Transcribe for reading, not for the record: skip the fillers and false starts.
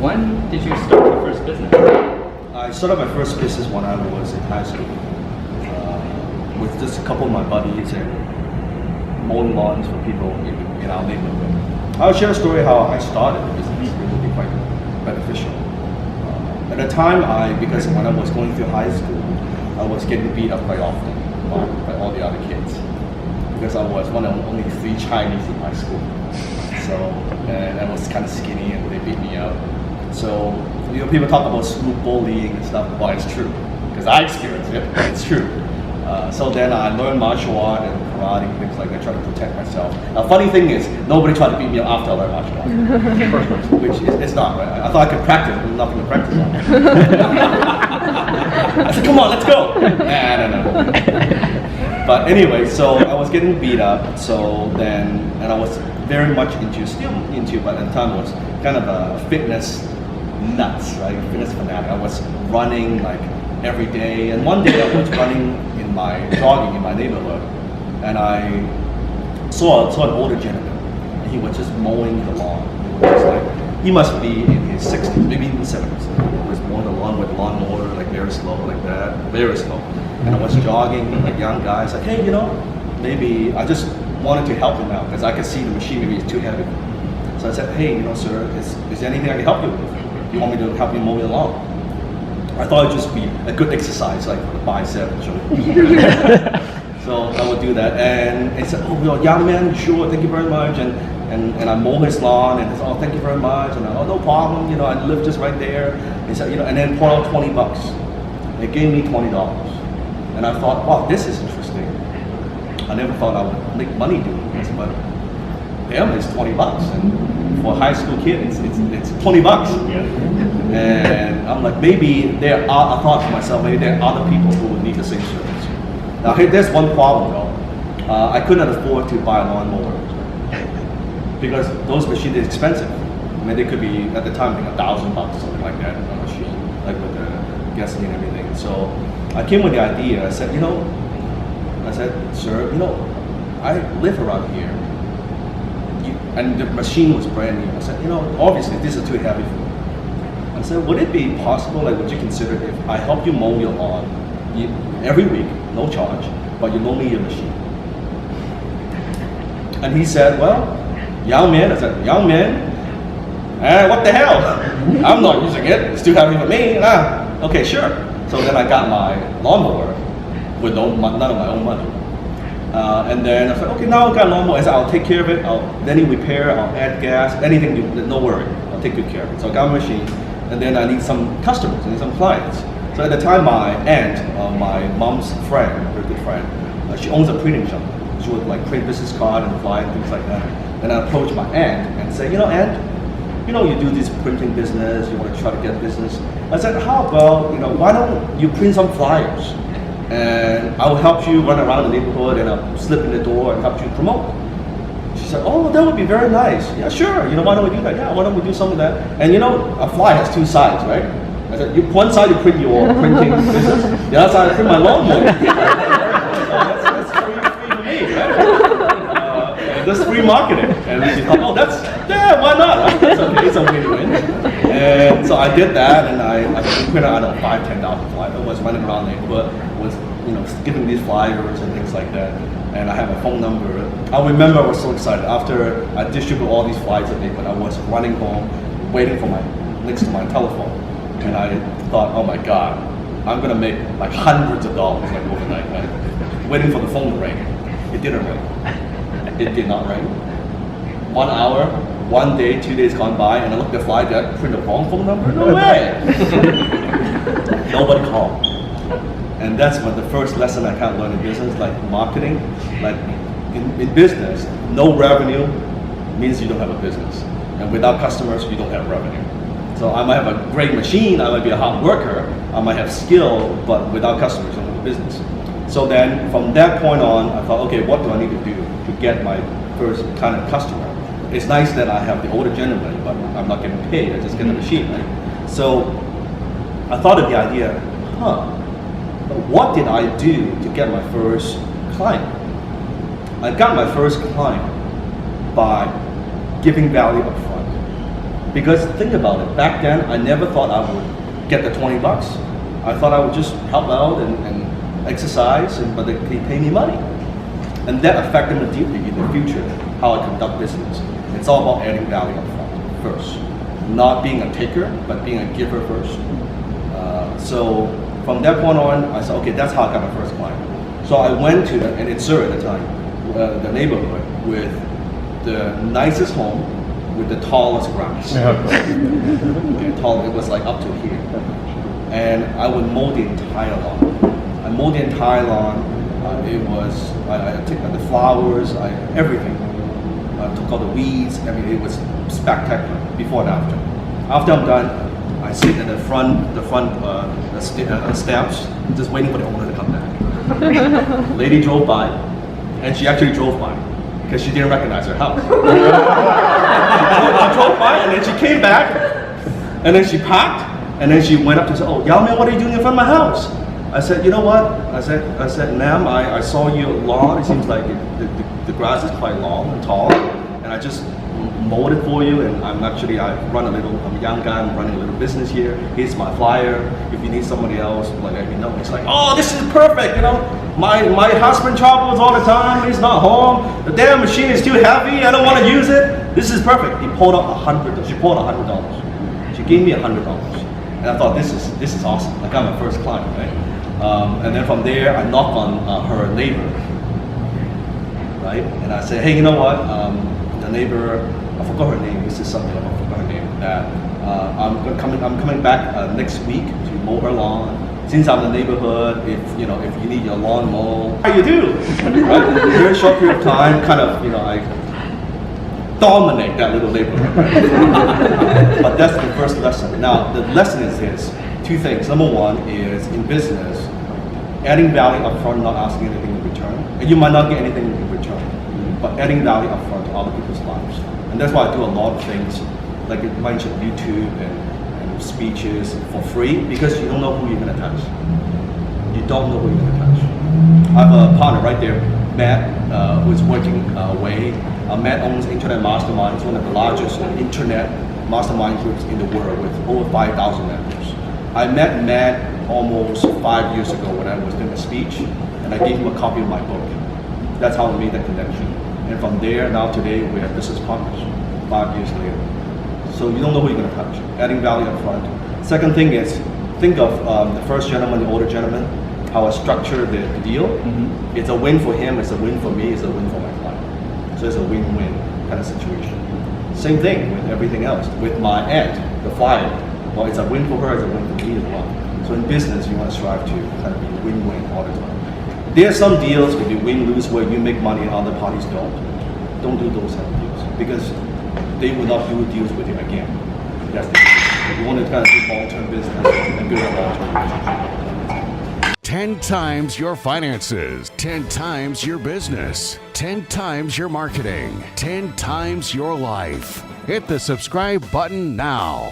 When did you start your first business? I started my first business when I was in high school with just a couple of my buddies and mowing lawns for people in our neighborhood. I'll share a story how I started the business. It will be quite beneficial. At the time, because when I was going through high school, I was getting beat up quite often by all the other kids because I was one of only 3 Chinese in my school. So, and I was kind of skinny and they beat me up. So, people talk about school bullying and stuff. Well, it's true because I experienced it. It's true. So then I learned martial art and karate and things like that, try to protect myself. Now, funny thing is, nobody tried to beat me up after I learned martial art, which it's not right. I thought I could practice, but nothing to practice on. I said, come on, let's go. Nah, no. But anyway, so I was getting beat up. And I was very much but at the time was kind of a fitness nuts, right? Fitness fanatic. I was running like every day, and one day I was jogging in my neighborhood, and I saw an older gentleman, and he was just mowing the lawn. He must be in his 60s, maybe even 70s. He was mowing the lawn with a lawnmower, like very slow, like that, very slow. And I was jogging, like young guys, like, hey, maybe I just wanted to help him out because I could see the machine maybe it's too heavy. So I said, hey, sir, is there anything I can help you with? You want me to help you mow your lawn? I thought it'd just be a good exercise, like for the bicep. So I would do that, and he said, "Oh, young man, sure, thank you very much." And I mow his lawn, and he said, "Oh, thank you very much." And no problem. I live just right there. He said, and then pour out $20. They gave me $20, and I thought, wow, this is interesting. I never thought I would make money doing this, but damn, it's $20, and for a high school kid, it's $20. Yeah. And I'm like, maybe I thought to myself, maybe there are other people who would need the same service. Now, there's one problem though. I couldn't afford to buy a lawnmower because those machines are expensive. I mean, they could be, at the time, like $1,000, something like that, a machine, like with the gasoline and everything. So I came with the idea. I said, sir, I live around here. And the machine was brand new. I said, obviously this is too heavy for me. I said, would it be possible, would you consider if I help you mow your lawn every week, no charge, but you loan me your machine? And he said, well, young man, what the hell? I'm not using it, it's too heavy for me. Okay, sure. So then I got my lawnmower with none of my own money. And then I said, okay, now I've got a lawnmower. I said, I'll take care of it. Then you repair, I'll add gas, anything, no worry. I'll take good care of it. So I got my machine. And then I need some customers, I need some clients. So at the time, my aunt, my mom's friend, very good friend, she owns a printing shop. She would print business card and fly and things like that. And I approached my aunt and say, aunt, you do this printing business, you want to try to get business. I said, how about, why don't you print some flyers? And I will help you run around the neighborhood and I'll slip in the door and help you promote. She said, oh, that would be very nice. Yeah, sure. Why don't we do that? Yeah, why don't we do some of that? And a fly has 2 sides, right? I said, one side you print your printing business, the other side I print my lawnmower. That's free for me, right? That's free marketing. And she thought, why not? That's okay, it's a win-win. And so I did that, and I printed out 5,000-10,000 flyers. I was running around the neighborhood, was giving these flyers and things like that. And I have a phone number. I remember I was so excited. After I distributed all these flyers at neighborhood, I was running home, waiting for next to my telephone. And I thought, oh my God, I'm gonna make hundreds of dollars overnight, right? Waiting for the phone to ring. It didn't ring. It did not ring. 1 hour, 1 day, 2 days gone by, and I looked at the flyer, did I print the wrong phone number? No way! Nobody called. And that's the first lesson I kind of learned in business, marketing. In business, no revenue means you don't have a business. And without customers, you don't have revenue. So I might have a great machine, I might be a hard worker, I might have skill, but without customers, you don't have a business. So then from that point on, I thought, okay, what do I need to do to get my first kind of customer? It's nice that I have the older gentleman, but I'm not getting paid, I just get the machine, right? So I thought of the idea, what did I do to get my first client? I got my first client by giving value up front. Because think about it, back then I never thought I would get the $20. I thought I would just help out and exercise, but they pay me money. And that affected me deeply in the future, how I conduct business. It's all about adding value up front first. Not being a taker, but being a giver first. So from that point on, I said, okay, that's how I got my first client. So I went to, and it's Surrey at the time, the neighborhood with the nicest home with the tallest grass. Okay, tall, it was like up to here. And I would mow the entire lawn. I mowed the entire lawn. I took the flowers, everything. I took all the weeds. I mean, it was spectacular before and after. After I'm done, I sit at the steps, just waiting for the owner to come back. Lady drove by, and she actually drove by because she didn't recognize her house. She drove by, and then she came back, and then she parked, and then she went up to say, "Oh, Yao Ming, what are you doing in front of my house?" I said, "You know what?" I said, "Ma'am, I saw your lawn. It seems like the grass is quite long and tall, and I just mowed it for you. And I'm a young guy. I'm running a little business here. Here's my flyer. If you need somebody else, let me know." He's like, "Oh, this is perfect. You know, my husband travels all the time. He's not home. The damn machine is too heavy. I don't want to use it. This is perfect." He pulled out She pulled out $100. She gave me $100, and I thought this is awesome. I got my first client, right? And then from there, I knocked on her neighbor, right? And I said, "Hey, you know what? The neighbor, I forgot her name. This is something I forgot her name. That I'm coming back next week to mow her lawn. Since I'm in the neighborhood, if you need your lawn mowed, how you do? Right? In a very short period of time, kind of, I dominate that little neighborhood. But that's the first lesson. Now, the lesson is this: two things. Number one is in business, adding value up front, not asking anything in return. And you might not get anything in return, but adding value up front to other people's lives. And that's why I do a lot of things, like you mentioned, YouTube and speeches for free, because you don't know who you're going to touch. You don't know who you're going to touch. I have a partner right there, Matt, who's working away. Matt owns Internet Mastermind. It's one of the largest internet mastermind groups in the world with over 5,000 members. I met Matt almost 5 years ago when I was doing a speech, and I gave him a copy of my book. That's how we made that connection. And from there, now today, we are business partners 5 years later. So you don't know who you're going to touch. Adding value up front. Second thing is, think of the first gentleman, the older gentleman, how I structure the deal. Mm-hmm. It's a win for him, it's a win for me, it's a win for my client. So it's a win-win kind of situation. Same thing with everything else. With my aunt, the flyer, well, it's a win for her, it's a win for me as well. So in business, you want to strive to kind of be win-win all the time. There are some deals where you win-lose where you make money and other parties don't. Don't do those type of deals because they will not do deals with you again. That's the case. You want to kind of do long-term business and build a long-term business. 10 times your finances, 10 times your business, 10 times your marketing, 10 times your life. Hit the subscribe button now.